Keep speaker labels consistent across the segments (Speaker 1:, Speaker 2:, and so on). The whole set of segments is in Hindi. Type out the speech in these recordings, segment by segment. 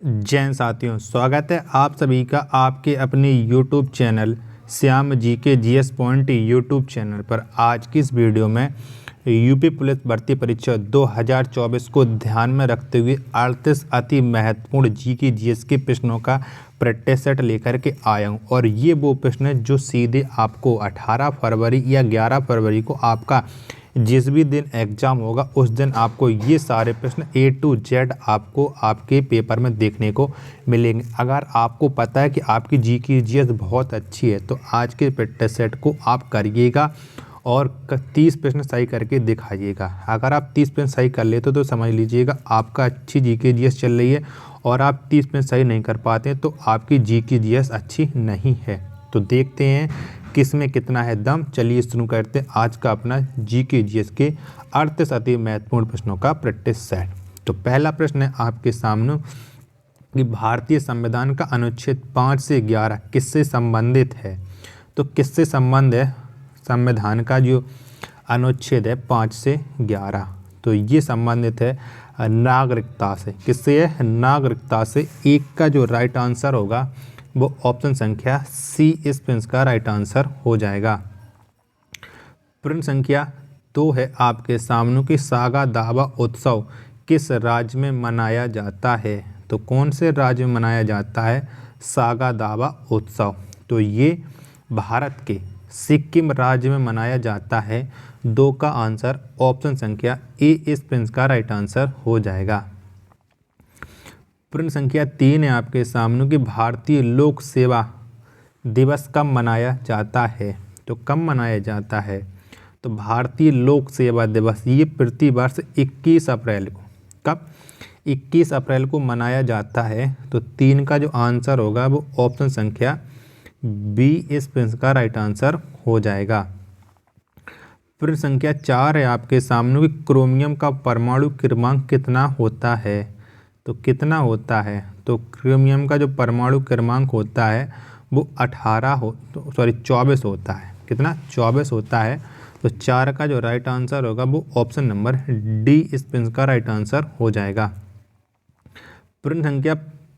Speaker 1: जैन साथियों, स्वागत है आप सभी का आपके अपने YouTube चैनल श्याम जी के जीएस पॉइंट यूट्यूब चैनल पर। आज की इस वीडियो में यूपी पुलिस भर्ती परीक्षा 2024 को ध्यान में रखते हुए 38 अति महत्वपूर्ण जीके जीएस के प्रश्नों का प्रैक्टिस सेट लेकर के आया हूँ। और ये वो प्रश्न है जो सीधे आपको 18 फरवरी या 11 फरवरी को आपका जिस भी दिन एग्ज़ाम होगा उस दिन आपको ये सारे प्रश्न A to Z आपको आपके पेपर में देखने को मिलेंगे। अगर आपको पता है कि आपकी जीके जीएस बहुत अच्छी है तो आज के प्रैक्टिस सेट को आप करिएगा और 30 प्रश्न सही करके दिखाइएगा। अगर आप 30 प्रश्न सही कर लेते तो समझ लीजिएगा आपका अच्छी जीके जीएस चल रही है, और आप 30 प्रश्न सही नहीं कर पाते तो आपकी जीके जीएस अच्छी नहीं है। तो देखते हैं किस में कितना है दम। चलिए शुरू करते हैं आज का अपना जीके जीएस के 38 अति महत्वपूर्ण प्रश्नों का प्रैक्टिस सेट। तो पहला प्रश्न है आपके सामने कि भारतीय संविधान का अनुच्छेद 5 से 11 किससे संबंधित है। तो किससे संबंध है संविधान का जो अनुच्छेद है 5 से 11, तो ये संबंधित है नागरिकता से। किससे है? नागरिकता से। एक का जो राइट आंसर होगा वो ऑप्शन संख्या सी इस प्रश्न का राइट आंसर हो जाएगा। प्रश्न संख्या 2 है आपके सामने कि सागा दावा उत्सव किस राज्य में मनाया जाता है। तो कौन से राज्य में मनाया जाता है सागा दावा उत्सव? तो ये भारत के सिक्किम राज्य में मनाया जाता है। 2 का आंसर ऑप्शन संख्या ए इस प्रश्न का राइट आंसर हो जाएगा। प्रश्न संख्या 3 है आपके सामने कि भारतीय लोक सेवा दिवस कब मनाया जाता है। तो कब मनाया जाता है? तो भारतीय लोक सेवा दिवस ये प्रतिवर्ष 21 अप्रैल को, कब 21 अप्रैल को मनाया जाता है। तो 3 का जो आंसर होगा वो ऑप्शन संख्या बी इस प्रश्न का राइट आंसर हो जाएगा। प्रश्न संख्या 4 है आपके सामने कि क्रोमियम का परमाणु क्रमांक कितना होता है। तो कितना होता है? तो क्रोमियम का जो परमाणु क्रमांक होता है वो 24 होता है। कितना? 24 होता है। तो 4 का जो राइट आंसर होगा वो ऑप्शन नंबर डी इस प्रश्न का राइट आंसर हो जाएगा। प्रश्न संख्या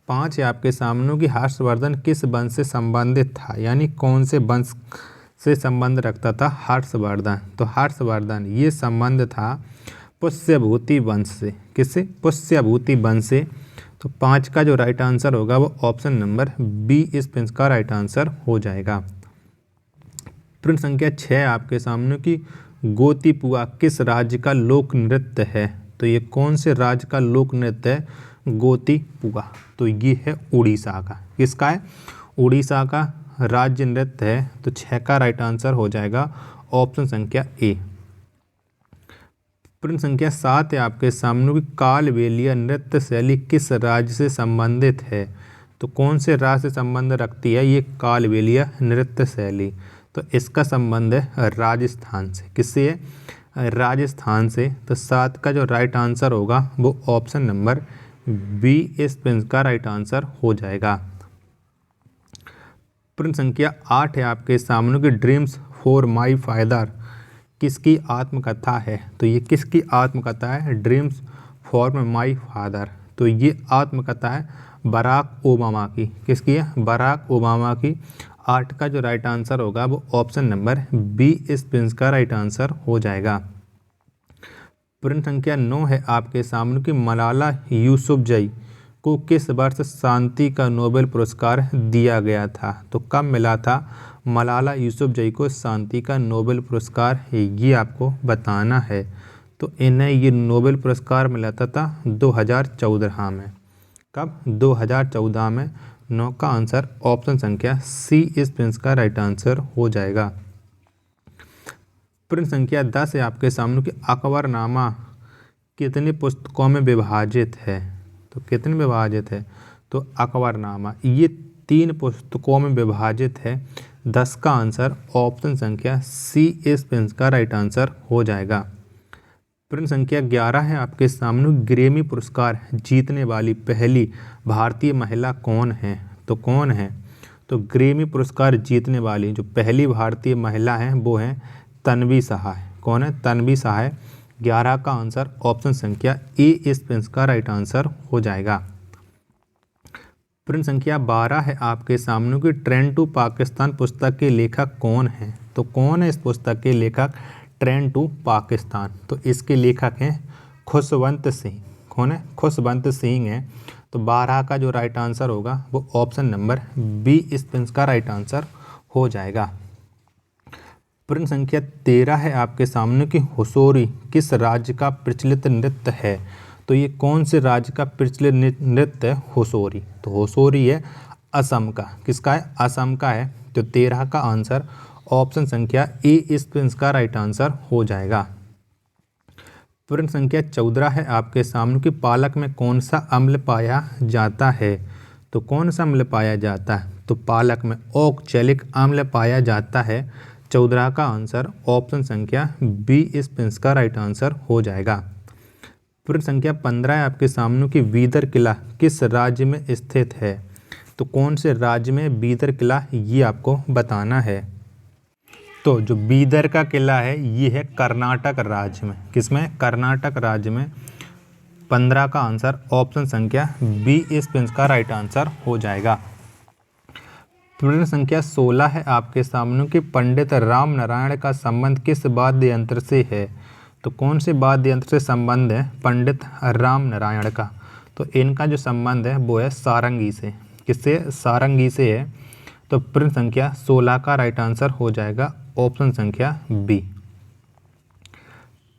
Speaker 1: 5 है आपके सामने कि हर्षवर्धन किस वंश से संबंधित था, यानी कौन से वंश से संबंध रखता था हर्षवर्धन। तो हर्षवर्धन ये संबंध था पुष्यभूति वंश से। किससे? पुष्यभूति वंश से। तो 5 का जो राइट आंसर होगा वो ऑप्शन नंबर बी इस प्रश्न का राइट आंसर हो जाएगा। प्रश्न संख्या 6 आपके सामने कि गोतीपुआ किस राज्य का लोक नृत्य है। तो ये कौन से राज्य का लोक नृत्य है गोतीपुआ? तो ये है उड़ीसा का। किसका है? उड़ीसा का राज्य नृत्य है। तो 6 का राइट आंसर हो जाएगा ऑप्शन संख्या ए। प्रश्न संख्या 7 है आपके सामने कि कालबेलिया नृत्य शैली किस राज्य से संबंधित है। तो कौन से राज्य से संबंध रखती है ये कालबेलिया नृत्य शैली? तो इसका संबंध है राजस्थान से। किससे है? राजस्थान से। तो 7 का जो राइट आंसर होगा वो ऑप्शन नंबर बी इस प्रश्न का राइट आंसर हो जाएगा। प्रश्न संख्या 8 है आपके सामने कि ड्रीम्स फॉर माई फादर किसकी आत्मकथा है। तो ये किसकी आत्मकथा है? Dreams for my father. तो ये आत्मकथा है बराक ओबामा की। किसकी है? बराक ओबामा की। 8 का जो राइट आंसर होगा वो ऑप्शन नंबर बी इस प्रश्न का राइट आंसर हो जाएगा। प्रश्न संख्या 9 है आपके सामने कि मलाला यूसुफजई को किस वर्ष शांति का नोबेल पुरस्कार दिया गया था। तो कब मिला था मलाला यूसुफजई को शांति का नोबेल पुरस्कार? ये आपको बताना है। तो इन्हें ये नोबेल पुरस्कार मिला था 2014 में। कब? 2014 में। 9 का आंसर ऑप्शन संख्या सी इस प्रश्न का राइट आंसर हो जाएगा। प्रश्न संख्या 10 है आपके सामने कि अकबरनामा कितनी पुस्तकों में विभाजित है। तो कितने विभाजित है? तो अकबरनामा ये 3 पुस्तकों में विभाजित है। 10 का आंसर ऑप्शन संख्या सी इस प्रश्न का राइट आंसर हो जाएगा। प्रश्न संख्या 11 है आपके सामने ग्रैमी पुरस्कार जीतने वाली पहली भारतीय महिला कौन है। तो कौन है? तो ग्रैमी पुरस्कार जीतने वाली जो पहली भारतीय महिला है वो है तन्वी सहाय। कौन है? तन्वी सहाय। 11 का आंसर ऑप्शन संख्या ए इस प्रश्न का राइट आंसर हो जाएगा। प्रश्न संख्या 12 है आपके सामने की ट्रेन टू पाकिस्तान पुस्तक के लेखक कौन है। तो कौन है इस पुस्तक के लेखक ट्रेन टू पाकिस्तान। तो इसके लेखक हैं खुशवंत सिंह। कौन है? खुशवंत सिंह है। तो 12 का जो राइट आंसर होगा वो ऑप्शन नंबर बी इसका राइट आंसर हो जाएगा। प्रश्न संख्या 13 है आपके सामने कि हुसोरी किस राज्य का प्रचलित नृत्य है। तो ये कौन से राज्य का प्रचलित नृत्य है हुसोरी। तो हुसोरी है असम का। किसका है? असम का है। तो 13 का आंसर ऑप्शन संख्या ए इसका राइट आंसर हो जाएगा। प्रश्न संख्या 14 है आपके सामने कि पालक में कौन सा अम्ल पाया जाता है। तो कौन सा अम्ल पाया जाता है। तो पालक में ऑक्सैलिक अम्ल पाया जाता है। 14 का आंसर ऑप्शन संख्या बी इसका राइट आंसर हो जाएगा। प्रश्न संख्या 15 है आपके सामने कि बीदर किला किस राज्य में स्थित है। तो कौन से राज्य में बीदर किला ये आपको बताना है। तो जो बीदर का किला है ये है कर्नाटक राज्य में। किसमें? कर्नाटक राज्य में। 15 का आंसर ऑप्शन संख्या बी इसका राइट आंसर हो जाएगा। प्रश्न संख्या 16 है आपके सामने कि पंडित राम नारायण का संबंध किस वाद्य यंत्र से है। तो कौन से वाद्य यंत्र से संबंध है पंडित राम नारायण का। तो इनका जो संबंध है वो है सारंगी से। किससे? सारंगी से है। तो प्रश्न संख्या 16 का राइट आंसर हो जाएगा ऑप्शन संख्या बी।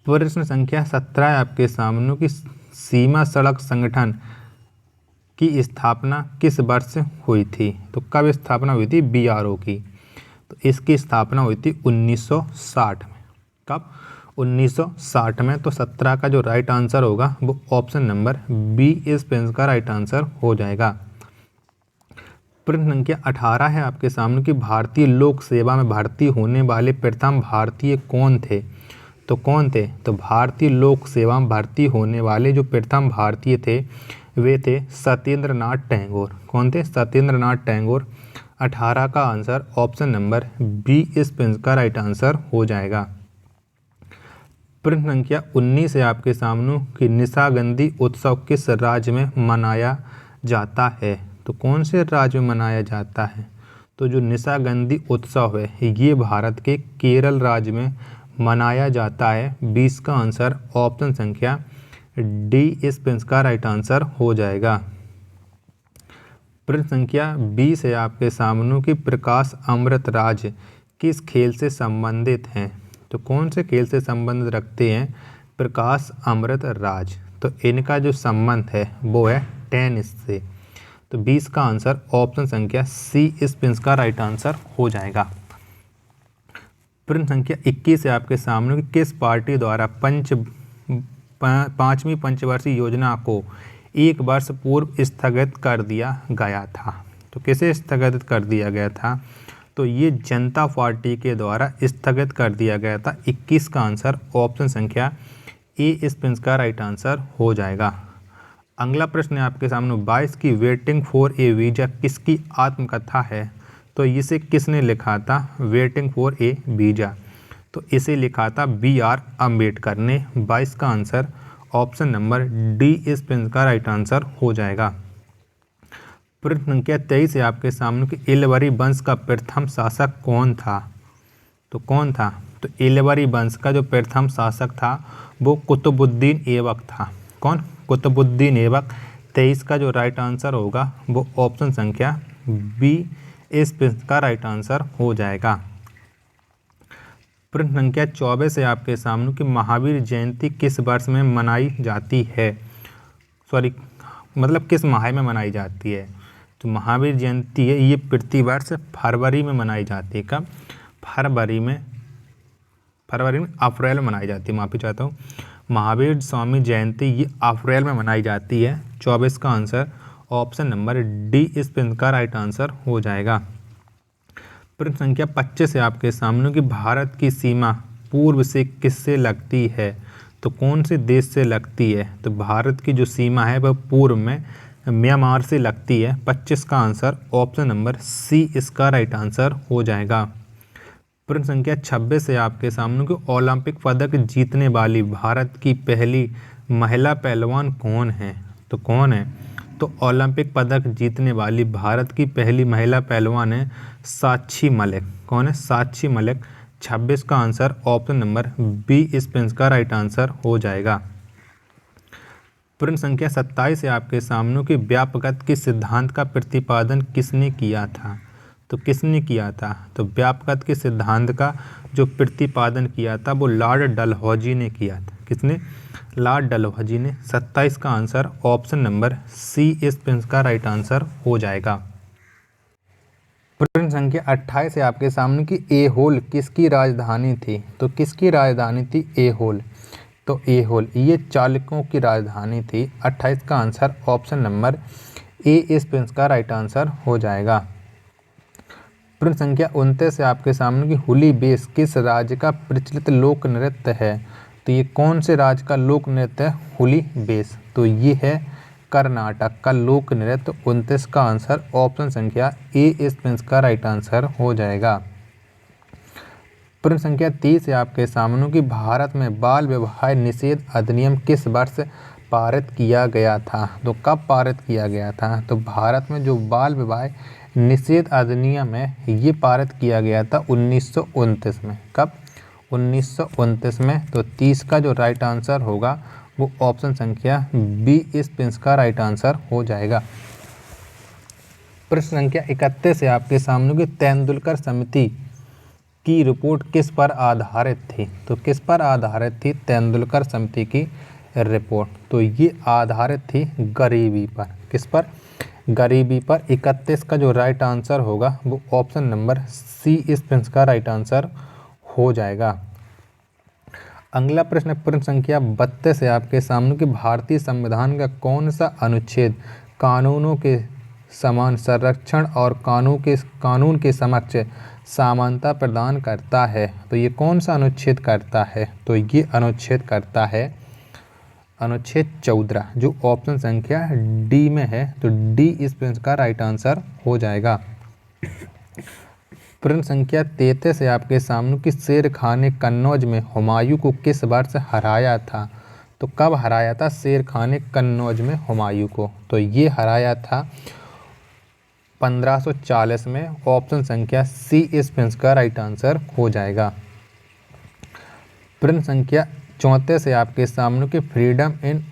Speaker 1: प्रश्न संख्या 17 है आपके सामने की सीमा सड़क संगठन की स्थापना किस वर्ष हुई थी। तो कब स्थापना हुई थी BRO की। तो इसकी स्थापना हुई थी 1960 में। कब? 1960 में। तो 17 का जो राइट आंसर होगा वो ऑप्शन नंबर बी इसका राइट आंसर हो जाएगा। प्रश्न संख्या 18 है आपके सामने कि भारतीय लोक सेवा में भर्ती होने वाले प्रथम भारतीय कौन थे। तो कौन थे? तो भारतीय लोक सेवा में भर्ती होने वाले जो प्रथम भारतीय थे वे थे सत्येंद्र नाथ टैगोर। कौन थे? सत्येंद्र नाथ टैगोर। 18 का आंसर ऑप्शन नंबर बी इसका राइट आंसर हो जाएगा। प्रश्न संख्या 19 है आपके सामने कि निशागंधी उत्सव किस राज्य में मनाया जाता है। तो कौन से राज्य में मनाया जाता है। तो जो निशागंधी उत्सव है ये भारत के केरल राज्य में मनाया जाता है। 20 का आंसर ऑप्शन संख्या डी इसका राइट आंसर हो जाएगा। प्रश्न संख्या 20 है आपके सामने कि प्रकाश अमृत राज किस खेल से संबंधित हैं। तो कौन से खेल से संबंध रखते हैं प्रकाश अमृत राज। तो इनका जो संबंध है वो है टेनिस से। तो 20 का आंसर ऑप्शन संख्या सी इसका राइट आंसर हो जाएगा। प्रश्न संख्या 21 है आपके सामने किस पार्टी द्वारा पांचवी पंचवर्षीय योजना को एक वर्ष पूर्व स्थगित कर दिया गया था। तो किसे स्थगित कर दिया गया था। तो ये जनता पार्टी के द्वारा स्थगित कर दिया गया था। 21 का आंसर ऑप्शन संख्या ए इसका राइट आंसर हो जाएगा। अगला प्रश्न है आपके सामने 22 की वेटिंग फॉर ए वीज़ा किसकी आत्मकथा है। तो इसे किसने लिखा था वेटिंग फॉर ए वीज़ा। तो इसे लिखा था BR अम्बेडकर ने। 22 का आंसर ऑप्शन नंबर डी इसका राइट आंसर हो जाएगा। प्रश्न संख्या 23 है आपके सामने कि इलवरी वंश का प्रथम शासक कौन था। तो कौन था। तो इलवरी वंश का जो प्रथम शासक था वो कुतुबुद्दीन ऐबक था। कौन? कुतुबुद्दीन ऐबक। 23 का जो राइट आंसर होगा वो ऑप्शन संख्या बी इसका राइट आंसर हो जाएगा। प्रश्न संख्या 24 है आपके सामने कि महावीर जयंती किस वर्ष में मनाई जाती है। किस माह में मनाई जाती है। तो महावीर जयंती है ये प्रतिवर्ष फरवरी में मनाई जाती है। कब? फरवरी में अप्रैल में मनाई जाती है। माफ़ी चाहता हूँ। महावीर स्वामी जयंती ये अप्रैल में मनाई जाती है। 24 का आंसर ऑप्शन नंबर डी इसका राइट आंसर हो जाएगा। प्रश्न संख्या 25 है आपके सामने कि भारत की सीमा पूर्व से किससे लगती है। तो कौन से देश से लगती है। तो भारत की जो सीमा है वह पूर्व में म्यांमार से लगती है। 25 का आंसर ऑप्शन नंबर सी इसका राइट आंसर हो जाएगा। प्रश्न संख्या 26 है आपके सामने कि ओलंपिक पदक जीतने वाली भारत की पहली महिला पहलवान कौन है। तो कौन है। तो ओलंपिक पदक जीतने वाली भारत की पहली महिला पहलवान है साक्षी मलिक। कौन है? साक्षी मलिक। 26 का आंसर ऑप्शन नंबर बी स्पेंस का राइट आंसर हो जाएगा। प्रश्न संख्या 27 है आपके सामने कि व्यापकता के सिद्धांत का प्रतिपादन किसने किया था? तो किसने किया था? तो व्यापकता के सिद्धांत का जो प्रतिपादन किया था वो लॉर्ड डलहौजी ने किया था। किसने? लॉर्ड डलहौजी ने। 27 का आंसर ऑप्शन नंबर सी स्पेंस का राइट आंसर हो जाएगा। प्रश्न संख्या 28 है आपके सामने कि एहोल किसकी राजधानी थी? तो किसकी राजधानी थी एहोल? तो एहोल ये चालुक्यों की राजधानी थी। 28 का answer option number A Spence का राइट आंसर हो जाएगा। प्रश्न संख्या 29 है आपके सामने कि हुली बेस किस राज्य का प्रचलित लोक नृत्य है? तो ये कौन से राज्य का लोक नृत्य है हुली बेस? तो ये है कर्नाटक का लोक नृत्य। 29 का आंसर ऑप्शन संख्या ए स्पेंस का राइट आंसर हो जाएगा। प्रश्न संख्या 30 है आपके सामने कि भारत में बाल विवाह निषेध अधिनियम किस वर्ष पारित किया गया था? तो कब पारित किया गया था? तो भारत में जो बाल विवाह निषेध अधिनियम है ये पारित किया गया था 1929 में। कब? 1929 में। तो 30 का जो राइट आंसर होगा वो ऑप्शन संख्या बी स्पेंस का राइट आंसर हो जाएगा। प्रश्न संख्या 31 है आपके सामने कि तेंदुलकर समिति की रिपोर्ट किस पर आधारित थी? तो किस पर आधारित थी तेंदुलकर समिति की रिपोर्ट? तो ये आधारित थी गरीबी पर। किस पर? गरीबी पर। 31 का जो राइट आंसर होगा वो ऑप्शन नंबर सी स्पेंस का राइट आंसर हो जाएगा। अगला प्रश्न प्रश्न संख्या 32 है आपके सामने कि भारतीय संविधान का कौन सा अनुच्छेद कानूनों के समान संरक्षण और कानून के समक्ष समानता प्रदान करता है? तो ये कौन सा अनुच्छेद करता है? तो ये अनुच्छेद करता है अनुच्छेद 14 जो ऑप्शन संख्या डी में है। तो डी स्पेंस का राइट आंसर हो जाएगा। प्रश्न संख्या 33 है आपके सामने कि शेर खान ने कन्नौज में हुमायूं को किस वर्ष हराया था? तो कब हराया था शेर खान ने कन्नौज में हुमायूं को? तो ये हराया था 1540 में। ऑप्शन संख्या सी स्पेंस का राइट आंसर हो जाएगा। प्रश्न संख्या 34 है आपके सामने कि फ्रीडम इन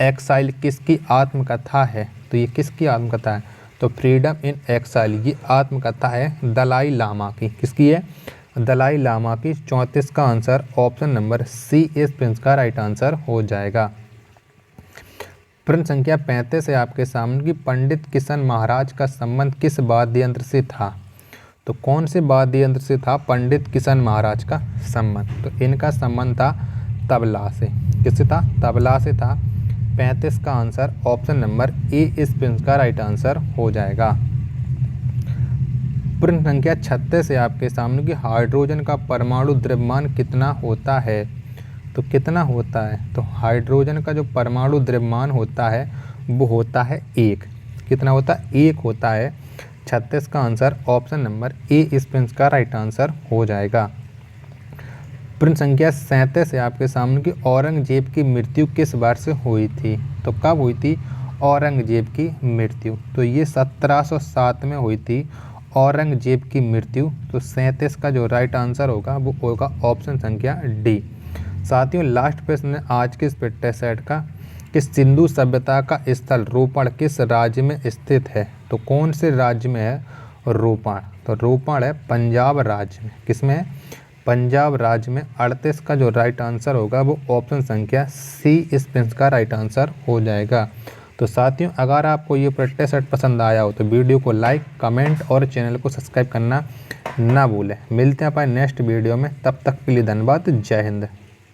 Speaker 1: एक्साइल किसकी आत्मकथा है? तो ये किसकी आत्मकथा है? तो फ्रीडम इन एक्साइल ये आत्मकथा है दलाई लामा की। किसकी है? दलाई लामा की। 34 का आंसर ऑप्शन नंबर सी स्पेंस का राइट आंसर हो जाएगा। प्रश्न संख्या 35 है आपके सामने कि पंडित किशन महाराज का संबंध किस वाद्य यंत्र से था? तो कौन से वाद्य यंत्र से था पंडित किशन महाराज का संबंध? तो इनका संबंध था तबला से। किससे था? तबला से था। 35 का answer option number A Spence का राइट आंसर हो जाएगा। प्रश्न संख्या 36 है आपके सामने कि हाइड्रोजन का परमाणु द्रव्यमान कितना होता है? तो कितना होता है? तो हाइड्रोजन का जो परमाणु द्रव्यमान होता है वो होता है 1। कितना होता है? 1 होता है। 36 का answer option number A Spence का राइट आंसर हो जाएगा। प्रश्न संख्या 37 है आपके सामने कि औरंगजेब की मृत्यु किस वर्ष हुई थी? तो कब हुई थी औरंगजेब की मृत्यु? तो ये 1707 में हुई थी औरंगजेब की मृत्यु। तो 37 का जो राइट आंसर होगा वो होगा ऑप्शन संख्या डी। साथियों लास्ट प्रश्न आज के इस पिट्टे सेट का कि सिंधु सभ्यता का स्थल रोपण किस राज्य में स्थित है? तो कौन से राज्य में है रोपण? तो रोपण है पंजाब राज्य में। किसमें है? पंजाब राज्य में। 38 का जो राइट आंसर होगा वो ऑप्शन संख्या सी स्पेंस का राइट आंसर हो जाएगा। तो साथियों अगर आपको ये प्रैक्टिस सेट पसंद आया हो तो वीडियो को लाइक कमेंट और चैनल को सब्सक्राइब करना ना भूलें। मिलते हैं अपने नेक्स्ट वीडियो में, तब तक के लिए धन्यवाद। जय हिंद।